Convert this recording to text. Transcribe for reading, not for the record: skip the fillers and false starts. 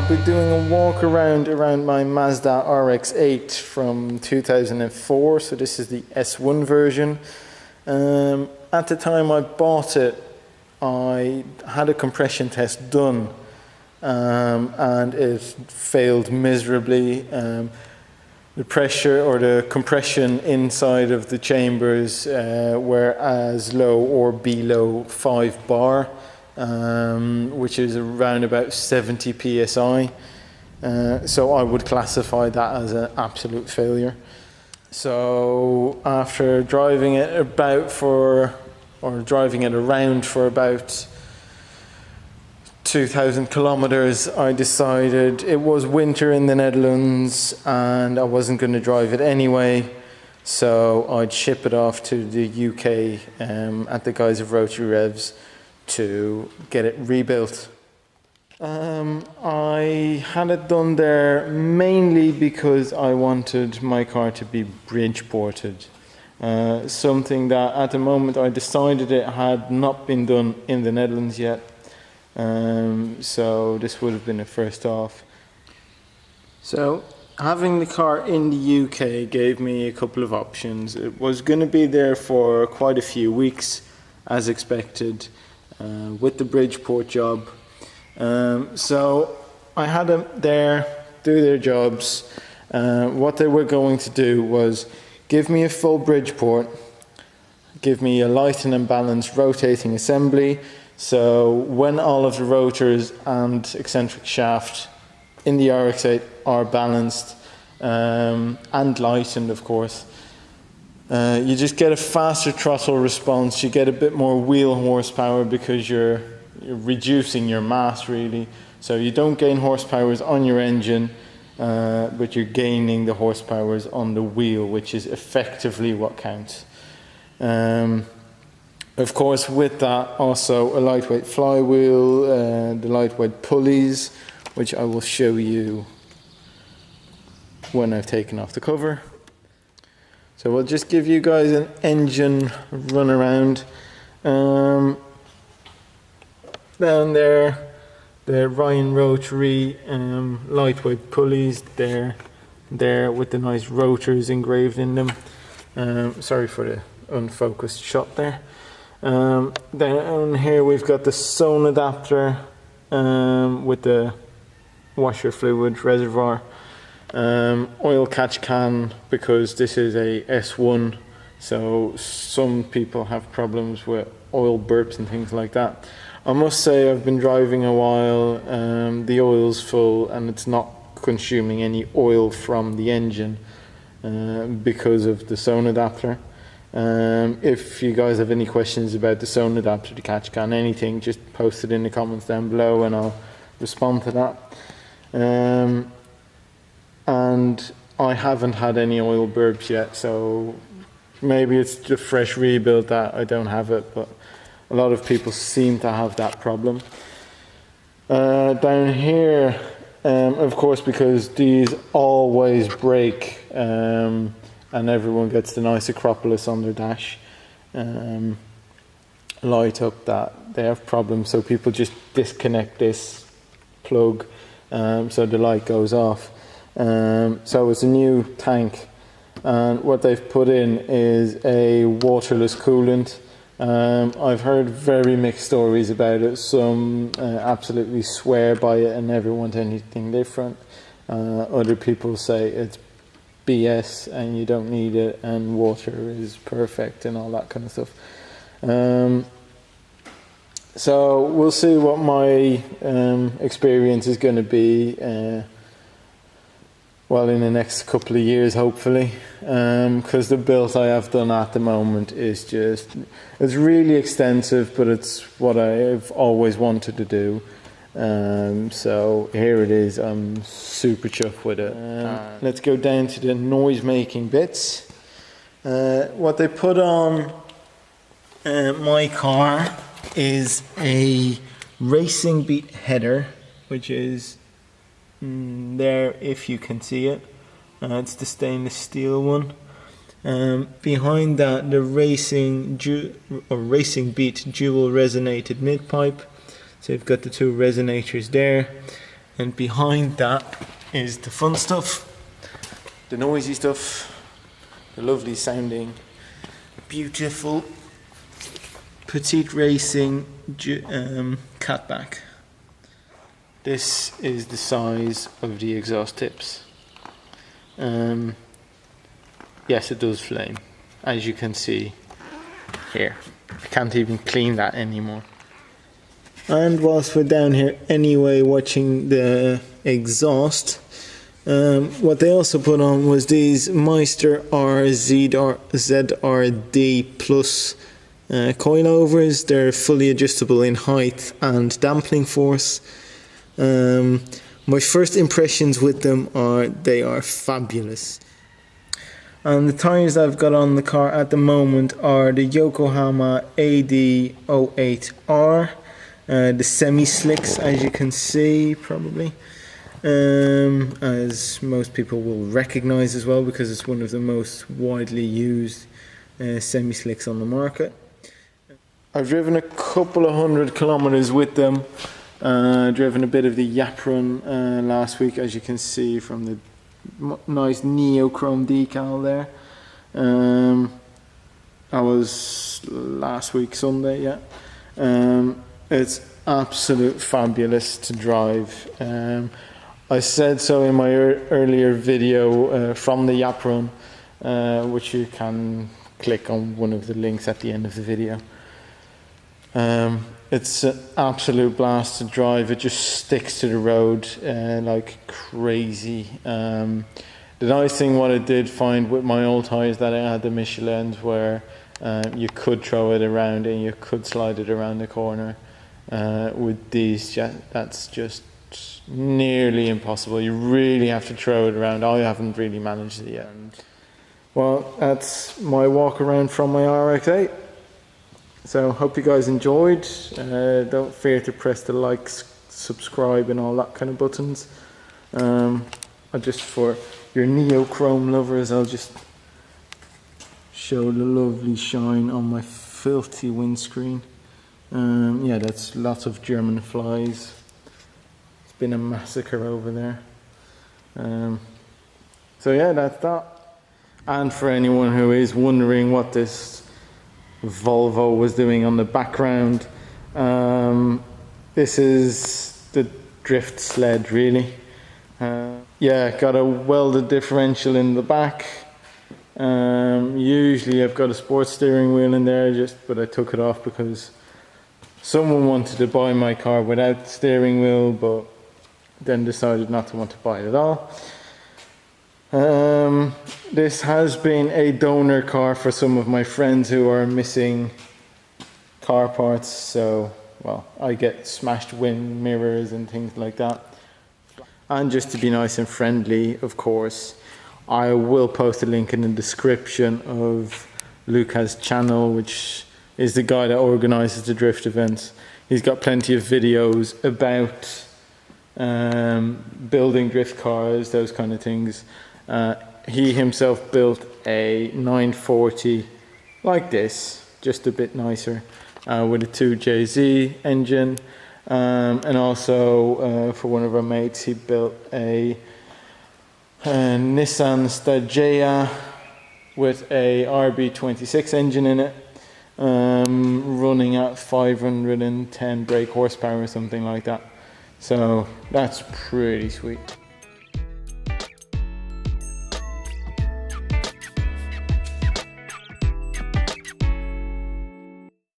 I'll be doing a walk around my Mazda RX-8 from 2004. So this is the S1 version. At the time I bought it, I had a compression test done, and it failed miserably. The pressure or the compression inside of the chambers were as low or below 5 bar, which is around about 70 psi. So I would classify that as an absolute failure. So after driving it around for about 2,000 kilometers, I decided it was winter in the Netherlands and I wasn't going to drive it anyway, so I'd ship it off to the UK at the guys of Rotary Revs to get it rebuilt. I had it done there mainly because I wanted my car to be Bridgeported. Something that at the moment I decided it had not been done in the Netherlands yet. So this would have been a first off. So having the car in the UK gave me a couple of options. It was going to be there for quite a few weeks as expected with the Bridgeport job. So I had them there do their jobs. What they were going to do was give me a full Bridgeport, give me a light and balanced rotating assembly. So when all of the rotors and eccentric shaft in the RX-8 are balanced and lightened, of course, you just get a faster throttle response. You get a bit more wheel horsepower because you're reducing your mass really. So you don't gain horsepowers on your engine, but you're gaining the horsepowers on the wheel, which is effectively what counts. Of course, with that also a lightweight flywheel, the lightweight pulleys, which I will show you when I've taken off the cover. So we'll just give you guys an engine run around. Down there, the Ryan Rotary lightweight pulleys, there with the nice rotors engraved in them. Sorry for the unfocused shot there. Down here we've got the zone adapter with the washer fluid reservoir, oil catch can, because this is a S1, so some people have problems with oil burps and things like that. I must say I've been driving a while, the oil's full and it's not consuming any oil from the engine because of the zone adapter. If you guys have any questions about the zone adapter, the catch can, anything, just post it in the comments down below and I'll respond to that. And I haven't had any oil burps yet, so maybe it's the fresh rebuild that I don't have it, but a lot of people seem to have that problem. Down here, of course, because these always break, and everyone gets the nice Acropolis on their dash, light up that they have problems, so people just disconnect this plug so the light goes off. So it's a new tank, and what they've put in is a waterless coolant. I've heard very mixed stories about it. Some absolutely swear by it and never want anything different. Other people say it's BS and you don't need it and water is perfect and all that kind of stuff. So we'll see what my experience is going to be well in the next couple of years, hopefully, because the build I have done at the moment is just, it's really extensive, but it's what I've always wanted to do. So here it is. I'm super chuffed with it. Let's go down to the noise making bits. What they put on my car is a racing beat header, which is there if you can see it. It's the stainless steel one. Behind that, the racing beat dual resonated midpipe. So you've got the two resonators there. And behind that is the fun stuff, the noisy stuff, the lovely sounding, beautiful Petit racing Catback. This is the size of the exhaust tips. Yes, it does flame, as you can see here. I can't even clean that anymore. And whilst we're down here anyway watching the exhaust, what they also put on was these MeisterR ZRD Plus coilovers. They're fully adjustable in height and dampening force. My first impressions with them are they are fabulous. And the tyres I've got on the car at the moment are the Yokohama AD08R, the Semislicks, as you can see probably, as most people will recognise as well, because it's one of the most widely used Semislicks on the market. I've driven a couple of 100 kilometers with them. Driven a bit of the Yap Run last week, as you can see from the nice neochrome decal there. That was last week Sunday, yeah. It's absolute fabulous to drive. I said so in my earlier video from the Yap Run, which you can click on one of the links at the end of the video. It's an absolute blast to drive. It just sticks to the road like crazy. The nice thing what I did find with my old tyres that I had the Michelins, where you could throw it around and you could slide it around the corner. With these, that's just nearly impossible. You really have to throw it around. I haven't really managed it yet. Well, that's my walk around from my RX-8. So hope you guys enjoyed. Don't fear to press the like, subscribe and all that kind of buttons. Just for your neochrome lovers, I'll just show the lovely shine on my filthy windscreen. Yeah, that's lots of German flies. It's been a massacre over there. So yeah, that's that. And for anyone who is wondering what this Volvo was doing on the background, this is the drift sled really. Yeah, got a welded differential in the back. Usually I've got a sports steering wheel in there, but I took it off because someone wanted to buy my car without steering wheel, but then decided not to want to buy it at all. This has been a donor car for some of my friends who are missing car parts, so well, I get smashed wind mirrors and things like that. And just to be nice and friendly, of course, I will post a link in the description of Luca's channel, which is the guy that organizes the drift events. He's got plenty of videos about building drift cars, those kind of things. He himself built a 940 like this, just a bit nicer, with a 2JZ engine, and also for one of our mates he built a Nissan Stag with a RB26 engine in it, running at 510 brake horsepower or something like that. So that's pretty sweet.